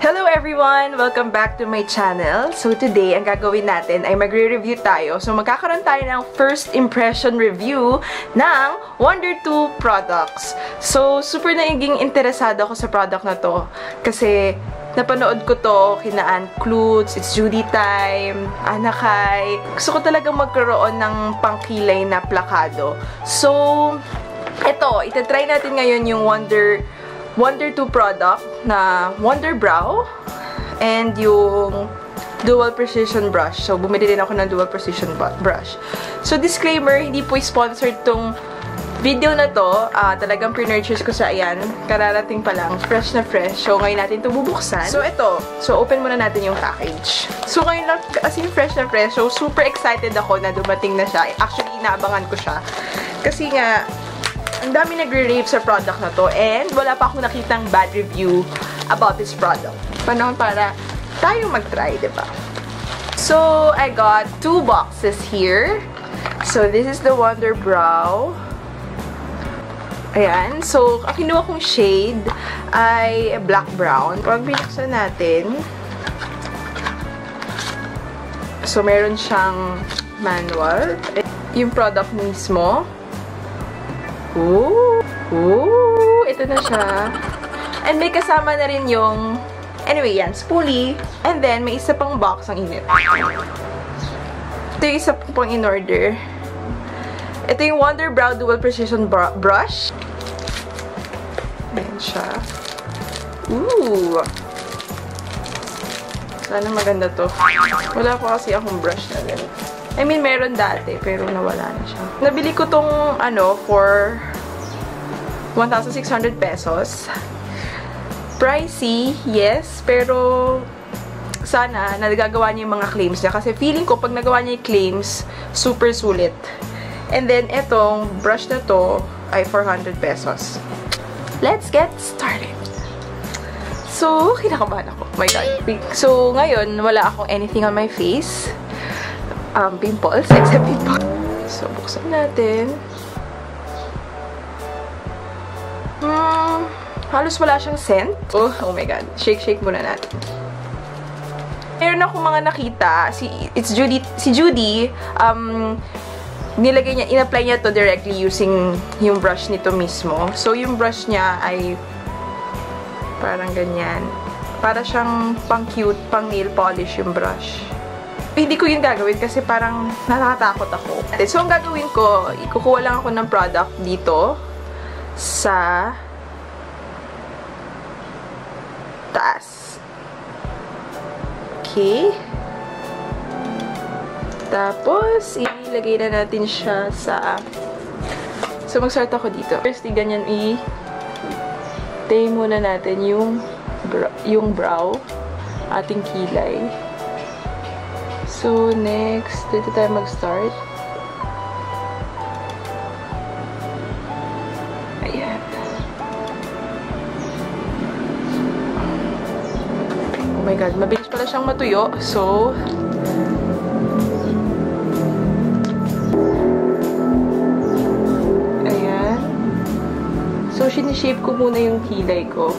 Hello everyone! Welcome back to my channel. So today, ang gagawin natin ay magre-review tayo. So magkakaroon tayo ng first impression review ng Wonder 2 products. So super naging interesado ako sa product na to kasi napanood ko to kina Ann Klutz, It's Judy Time, Anakay. Gusto ko talagang magkaroon ng pangkilay na plakado. So itatry natin ngayon yung Wonder 2 product na Wonder Brow and yung Dual Precision Brush. So, bumili din ako ng Dual Precision Brush. So, disclaimer, hindi po sponsored tong video na to. Talagang pre-nurtures ko sa ayan. Kararating pa lang. Fresh na fresh. So, ngayon natin ito bubuksan. So, ito. So, open muna natin yung package. So, ngayon lang, kasi fresh na fresh. So, super excited ako na dumating na siya. Actually, inaabangan ko siya. Kasi nga, ang dami nagre-rave sa product na to and wala pa akong nakitang bad review about this product. Panahon para tayo mag-try, diba? So, I got 2 boxes here. So, this is the Wonder Brow. Ayan. So, ang kinuha kong shade ay black brown. Pag binuksan natin, so, meron siyang manual. Yung product mismo. Ooh! Ito na siya. And may kasama na rin yung, anyway, yan, spoolie. And then, may isa pang box ang init. Ito yung isa pang in-order. Ito yung Wonder Brow Dual Precision Brush. Ayan siya. Ooh! Sana maganda to. Wala pa kasi akong brush na ganito. I mean, meron dati, pero nawala na siya. Nabili ko tong, for 1,600 pesos. Pricey, yes, pero sana nagagawa niya yung mga claims niya. Kasi feeling ko, pag nagawa niya yung claims, super sulit. And then, etong brush na to ay 400 pesos. Let's get started! So, kinakabahan ako. Oh my God. So, ngayon, wala akong anything on my face. Pimples, except pimples. So, buksan natin. Halos wala siyang scent. Oh my God. Shake muna natin. Meron akong mga nakita. Si Judy, nilagay niya, in-apply niya to directly using yung brush nito mismo. So, yung brush niya ay parang ganyan. Para siyang pang-cute, pang-nail polish yung brush. Hindi ko yung gagawin kasi parang nakakatakot ako. So, ang gagawin ko, ikukuha lang ako ng product dito sa taas. Okay. Tapos, ilagay na natin siya sa... So, mag-start ako dito. First, ganyan i-tay muna natin yung brow, ating kilay. So, next, dito tayo mag-start. Ayan. Oh my God, mabilis pala siyang matuyo. So, ayan. So, sinishape ko muna yung kilay ko.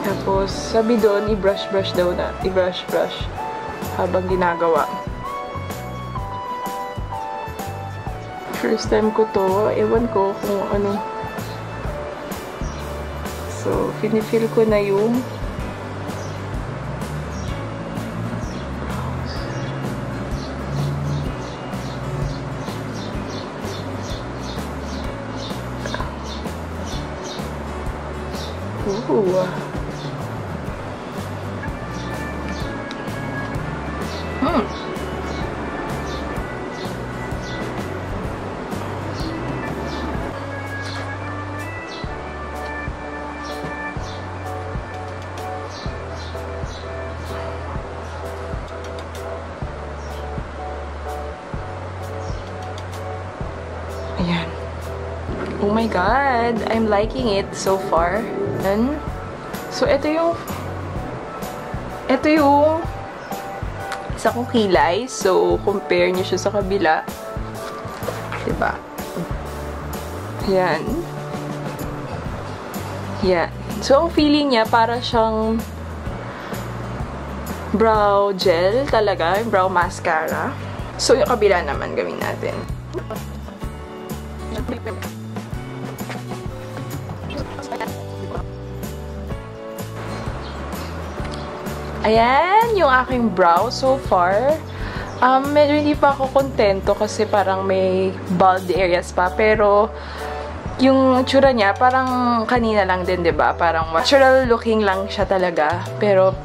Tapos, sabi doon, i-brush daw na. I-brush habang ginagawa. First time ko to. Ewan ko kung ano. So, finifeel ko na yung ayan. Oh my God! I'm liking it so far. And, so, ito yung isa kong kilay. So, compare nyo siya sa kabila. Diba? Ayan. Yeah. So, ang feeling niya, para siyang brow gel talaga, yung brow mascara. So, yung kabila naman gawin natin. Ayan, yung aking brow so far. Medyo hindi pa ako kontento kasi parang may bald areas pa. Pero, yung tsura niya, parang kanina lang din, diba? Parang natural looking lang siya talaga. Pero,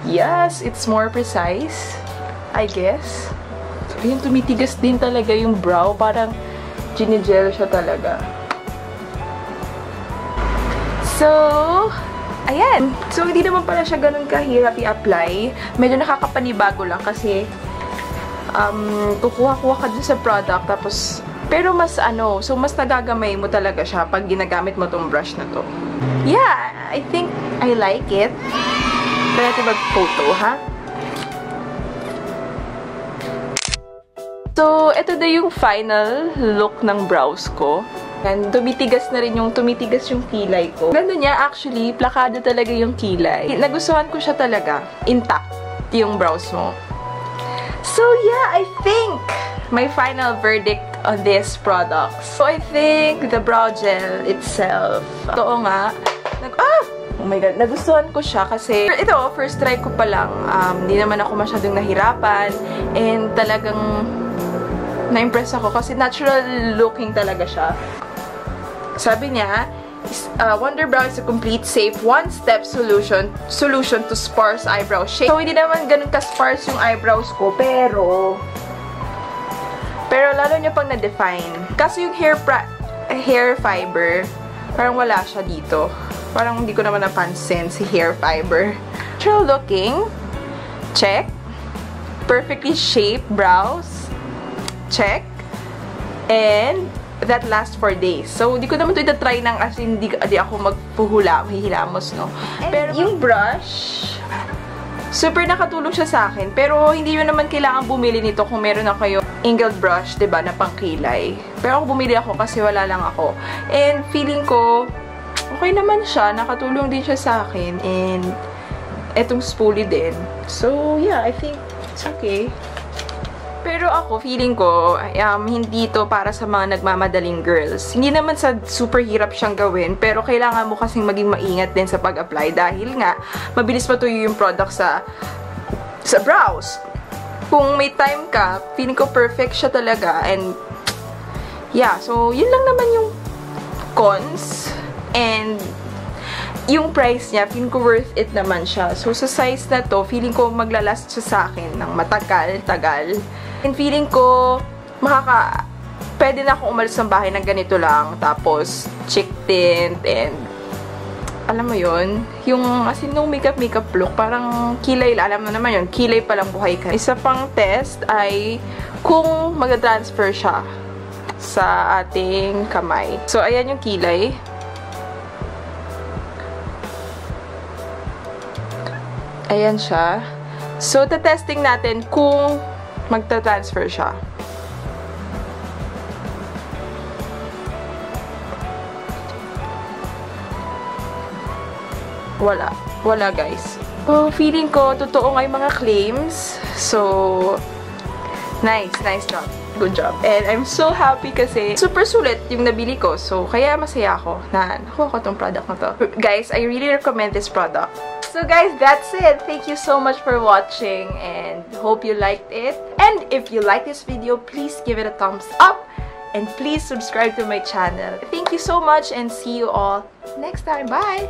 yes, it's more precise, I guess. So, yun, tumitigas din talaga yung brow. Parang ginigel siya talaga. So, ayan. So, hindi naman pala siya ganun kahirap i-apply. Medyo nakakapanibago lang kasi kukuha-kuha ka dun sa product tapos, pero mas so mas nagagamay mo talaga siya pag ginagamit mo tong brush na to. Yeah, I think I like it. Kaya natin mag-photo, ha? So, ito na yung final look ng brows ko. And tumitigas yung kilay ko. Ganda niya, actually, plakado talaga yung kilay. Nagustuhan ko siya talaga. Intact yung brows mo. So, yeah, I think my final verdict on this product. So, I think the brow gel itself. Totoo nga. Oh my God, nagustuhan ko siya kasi ito, first try ko pa lang. Hindi naman ako masyadong nahirapan. And talagang na-impress ako kasi natural looking talaga siya. Sabi niya, Wonder Brow is a complete, safe, one-step solution to sparse eyebrow shape. So, hindi naman ganun ka-sparse yung eyebrows ko, pero lalo niya pang na-define. Kasi yung hair fiber, parang wala siya dito. Parang hindi ko naman napansin si hair fiber. Natural looking, check. Perfectly shaped brows, check. And that lasts for days. So, hindi ko naman ito itatry ng as in, hindi ako mahihilamos, no? Pero yung brush, super nakatulong siya sa akin. Pero, hindi nyo naman kailangan bumili nito kung meron na kayo angled brush, diba, na pangkilay. Pero ako bumili ako kasi wala lang ako. And, feeling ko, okay naman siya. Nakatulong din siya sa akin. And, etong spoolie din. So, yeah, I think it's okay. Pero ako, feeling ko, hindi to para sa mga nagmamadaling girls. Hindi naman sa super hirap siyang gawin, pero kailangan mo kasing maging maingat din sa pag-apply dahil nga, mabilis matuyo yung product sa brows. Kung may time ka, feeling ko perfect siya talaga. And, yeah, so, yun lang naman yung cons. And, yung price niya, feeling ko worth it naman siya. So, sa size na to, feeling ko maglalast siya sa akin ng matagal-tagal. And feeling ko, pwede na akong umalis ng bahay ng ganito lang. Tapos, cheek tint and, alam mo yun, yung, as in, no makeup look, parang kilay, alam mo naman yun, kilay palang buhay ka. Isa pang test ay kung mag-transfer siya sa ating kamay. So, ayan yung kilay. Ayan siya. So, testing natin kung magta-transfer siya. Wala. Wala, guys. So, feeling ko, totoo nga yung mga claims. So, nice. Nice job. Good job. And I'm so happy kasi super sulit yung nabili ko. So, kaya masaya ako na nakuha ko tong product na to. Guys, I really recommend this product. So guys, that's it. Thank you so much for watching and hope you liked it. And if you like this video, please give it a thumbs up and please subscribe to my channel. Thank you so much and see you all next time. Bye!